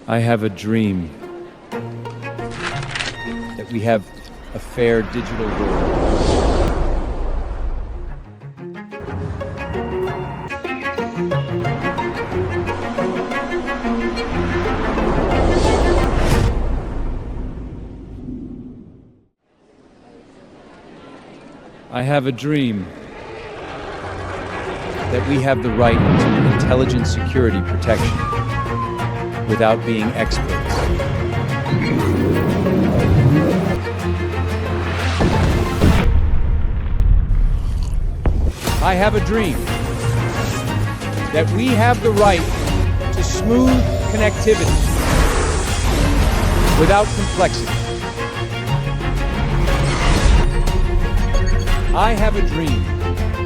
I have a dream that we have a fair digital world. I have a dream that we have the right to intelligent security protection without being experts. I have a dream that we have the right to smooth connectivity without complexity. I have a dream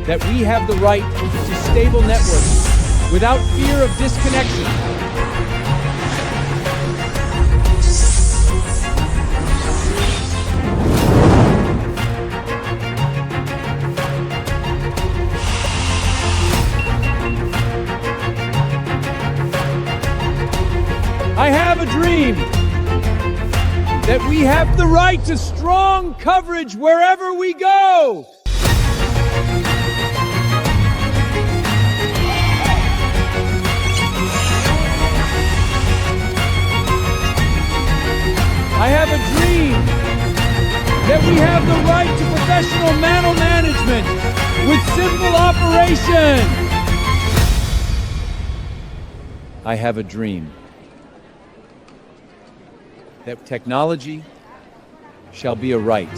that we have the right to stable networks without fear of disconnection. I have a dream that we have the right to strong coverage wherever we go. I have a dream that we have the right to professional management with simple operation. I have a dream that technology shall be a right